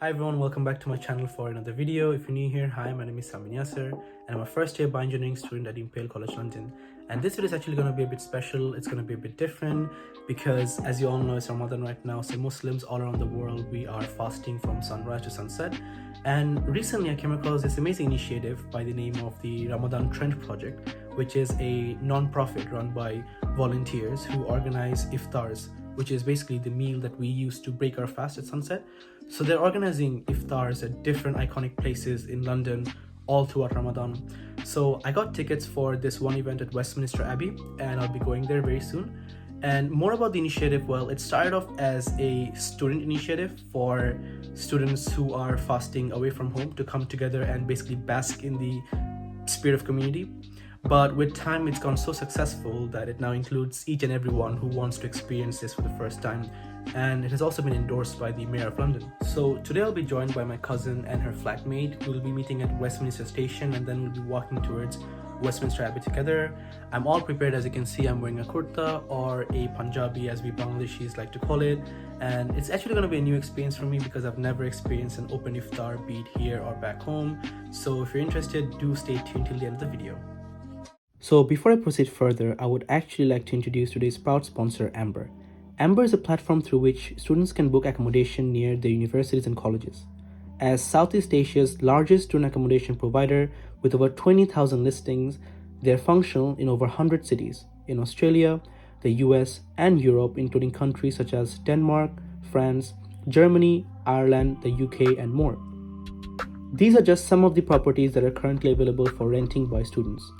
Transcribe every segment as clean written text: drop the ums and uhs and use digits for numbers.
Hi everyone, welcome back to my channel for another video. If you're new here, hi, my name is Samin Yasser and I'm a first year bioengineering student at Imperial College London. And this video is actually going to be a bit special. It's going to be a bit different because as you all know, it's Ramadan right now. So Muslims all around the world, we are fasting from sunrise to sunset. And recently I came across this amazing initiative by the name of the Ramadan Trend Project, which is a non-profit run by volunteers who organize Iftars, which is basically the meal that we use to break our fast at sunset. So they're organizing Iftars at different iconic places in London all throughout Ramadan. So I got tickets for this one event at Westminster Abbey and I'll be going there very soon. And more about the initiative, well, it started off as a student initiative for students who are fasting away from home to come together and basically bask in the spirit of community. But with time, it's gone so successful that it now includes each and everyone who wants to experience this for the first time. And it has also been endorsed by the Mayor of London. So today I'll be joined by my cousin and her flatmate. We'll be meeting at Westminster Station and then we'll be walking towards Westminster Abbey together. I'm all prepared. As you can see, I'm wearing a kurta or a Punjabi as we Bangladeshis like to call it. And it's actually going to be a new experience for me because I've never experienced an open iftar, be it here or back home. So if you're interested, do stay tuned till the end of the video. So before I proceed further, I would actually like to introduce today's proud sponsor, Amber. Amber is a platform through which students can book accommodation near their universities and colleges. As Southeast Asia's largest student accommodation provider with over 20,000 listings, they are functional in over 100 cities in Australia, the US, and Europe, including countries such as Denmark, France, Germany, Ireland, the UK, and more. These are just some of the properties that are currently available for renting by students.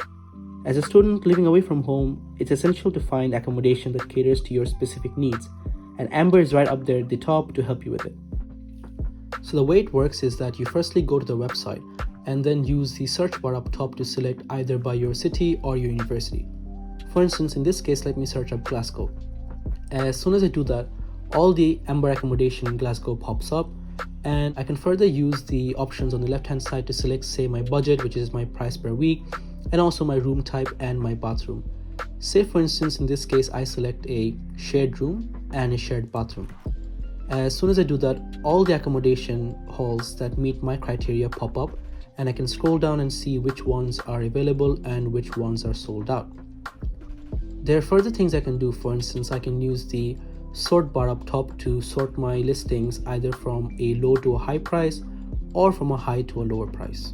As a student living away from home, it's essential to find accommodation that caters to your specific needs, and Amber is right up there at the top to help you with it. So the way it works is that you firstly go to the website and then use the search bar up top to select either by your city or your university. For instance, in this case, let me search up Glasgow. As soon as I do that, all the Amber accommodation in Glasgow pops up, and I can further use the options on the left hand side to select, say, my budget, which is my price per week, and also my room type and my bathroom. Say for instance, in this case, I select a shared room and a shared bathroom. As soon as I do that, all the accommodation halls that meet my criteria pop up, and I can scroll down and see which ones are available and which ones are sold out. There are further things I can do. For instance, I can use the sort bar up top to sort my listings either from a low to a high price or from a high to a lower price.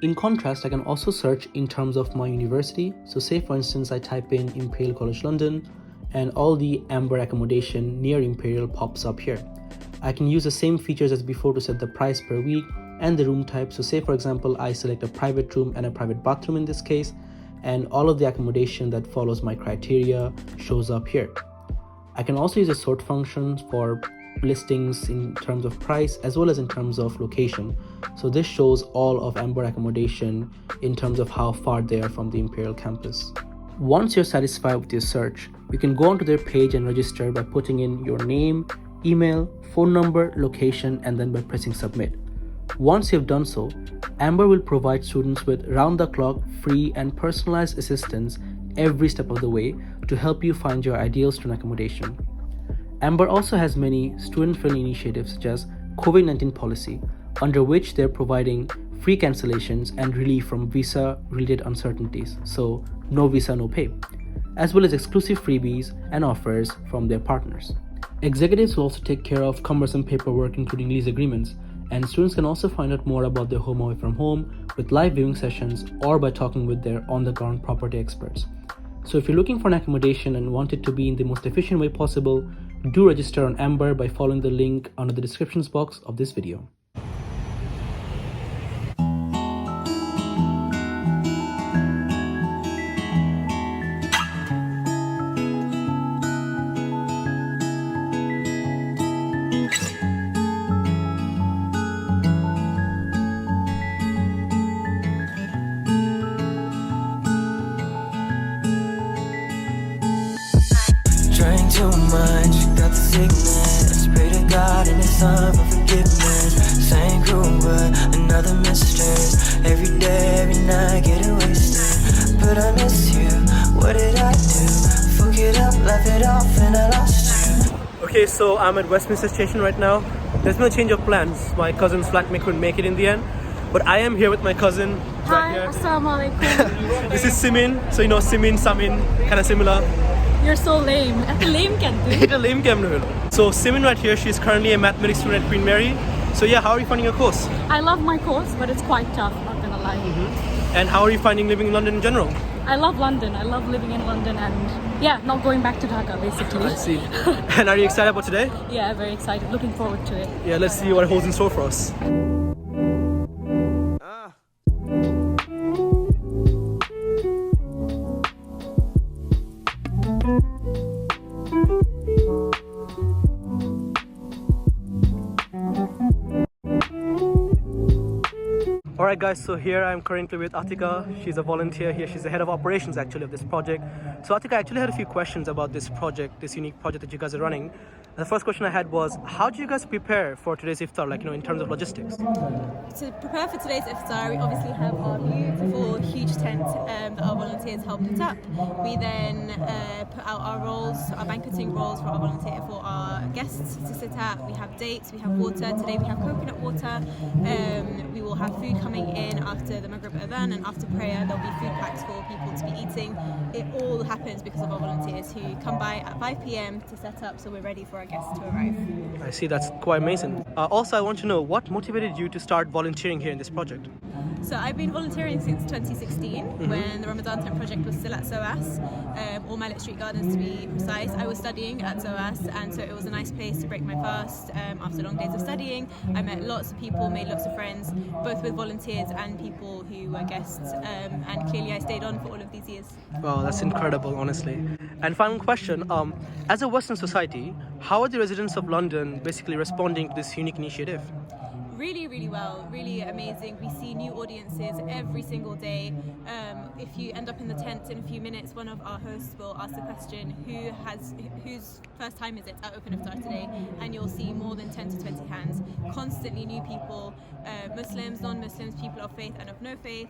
In contrast, I can also search in terms of my university. So say for instance, I type in Imperial College London and all the Amber accommodation near Imperial pops up here. I can use the same features as before to set the price per week and the room type. So say for example, I select a private room and a private bathroom in this case, and all of the accommodation that follows my criteria shows up here. I can also use a sort function for listings in terms of price as well as in terms of location. So this shows all of Amber accommodation in terms of how far they are from the Imperial campus. Once you're satisfied with your search, you can go onto their page and register by putting in your name, email, phone number, location, and then by pressing submit. Once you've done so, Amber will provide students with round-the-clock, free and personalized assistance every step of the way to help you find your ideal student accommodation. Amber also has many student-friendly initiatives such as COVID-19 policy, under which they're providing free cancellations and relief from visa-related uncertainties, so no visa, no pay, as well as exclusive freebies and offers from their partners. Executives will also take care of cumbersome paperwork, including lease agreements, and students can also find out more about their home away from home with live viewing sessions or by talking with their on-the-ground property experts. So if you're looking for an accommodation and want it to be in the most efficient way possible, do register on Amber by following the link under the description box of this video. Drink too much, got the sickness. Pray to God and His Son for forgiveness. Same crew, but another mistress. Every day, every night, getting wasted. But I miss you, what did I do? Fuck it up, laugh it off, and I lost you. Okay, so I'm at Westminster station right now. There's no change of plans. My cousin's flatmate couldn't make it in the end, but I am here with my cousin. Hi, Right assalamu alaikum. This is Simin. So you know Simin, Samin, kind of similar. You're so lame. Lame can do. It's a lame game. So Simin right here, she's currently a mathematics student at Queen Mary. So yeah, how are you finding your course? I love my course, but it's quite tough, not gonna lie. And how are you finding living in London in general? I love London. I love living in London and yeah, not going back to Dhaka basically. I see. And are you excited about today? Yeah, very excited. Looking forward to it. Yeah, let's see what it holds in store for us. Alright guys, so here I'm currently with Atika. She's a volunteer here. She's the head of operations actually of this project. So Atika, I actually had a few questions about this project, this unique project that you guys are running. And the first question I had was, how do you guys prepare for today's Iftar, like, you know, in terms of logistics? To prepare for today's Iftar, we obviously have our beautiful, huge tent that our volunteers help put up. We then put out our rolls, our banqueting rolls for our guests to sit at. We have dates, we have water. Today we have coconut water. We will have food coming in after the Maghrib Adhan, and after prayer there'll be food packs for people to be eating. It all happens because of our volunteers who come by at 5 p.m. to set up, so we're ready for our guests to arrive. I see, that's quite amazing. Also, I want to know, what motivated you to start volunteering here in this project? So I've been volunteering since 2016 when the Ramadan tent project was still at SOAS, or Mallet Street Gardens to be precise. I was studying at SOAS, and so it was a nice place to break my fast after long days of studying. I met lots of people, made lots of friends, both with volunteers and people who were guests, and clearly I stayed on for all of these years. Wow, that's incredible, honestly. And final question, as a Western society, how are the residents of London basically responding to this unique initiative? Really, really well, really amazing. We see new audiences every single day. If you end up in the tent in a few minutes, one of our hosts will ask the question, whose first time is it at Open Iftar today? And you'll see more than 10 to 20 hands. Constantly new people, Muslims, non-Muslims, people of faith and of no faith.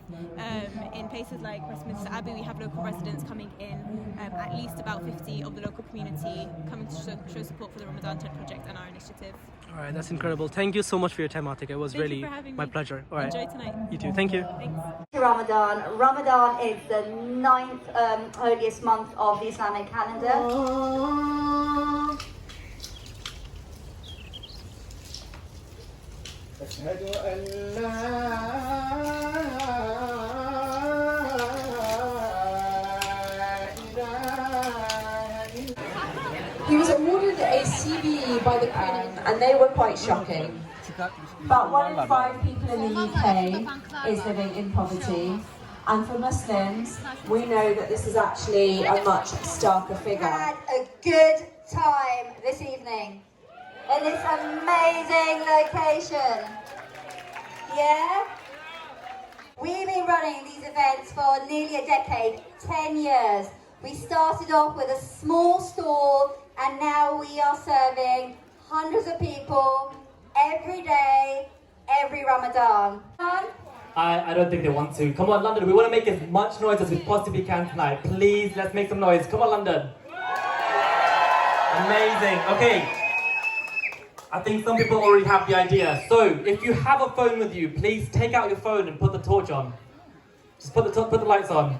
In places like Westminster Abbey, we have local residents coming in, at least about 50 of the local community coming to show support for the Ramadan tent project and our initiative. All right, that's incredible. Thank you so much for your time, Atika. It was Thank really you for having my me. pleasure. All right. Enjoy tonight. You too. Thank you. Thanks. Ramadan. Ramadan is the 9th holiest month of the Islamic calendar. He was awarded a CBE by the Queen, and they were quite shocking. About 1 in 5 people in the UK is living in poverty, and for Muslims, we know that this is actually a much starker figure. Had a good time this evening in this amazing location. Yeah? We've been running these events for nearly a decade, 10 years. We started off with a small stall, and now we are serving hundreds of people every day, every Ramadan. I don't think they want to. Come on, London, we want to make as much noise as we possibly can tonight. Please, let's make some noise. Come on, London. Amazing. Okay. I think some people already have the idea. So, if you have a phone with you, please take out your phone and put the torch on. Just put the lights on.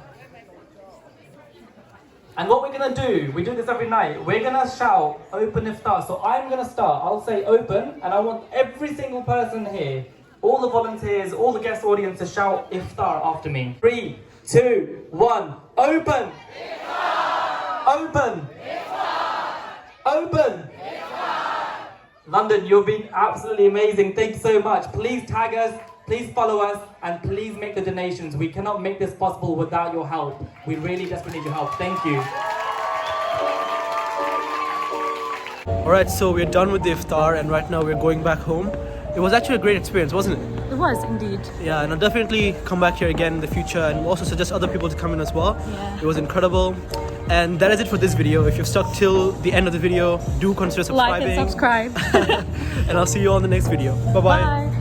And what we're going to do, we do this every night, we're going to shout, Open Iftar. So I'm going to start, I'll say open, and I want every single person here, all the volunteers, all the guest audience to shout Iftar after me. 3, 2, 1, open! Iftar! Open! Iftar! Open! Iftar! London, you've been absolutely amazing. Thank you so much. Please tag us. Please follow us, and please make the donations. We cannot make this possible without your help. We really desperately need your help. Thank you. Alright, so we're done with the Iftar, and right now we're going back home. It was actually a great experience, wasn't it? It was indeed. Yeah, and I'll definitely come back here again in the future, and also suggest other people to come in as well. Yeah. It was incredible. And that is it for this video. If you've stuck till the end of the video, do consider subscribing. Like and subscribe. And I'll see you all in the next video. Bye-bye. Bye.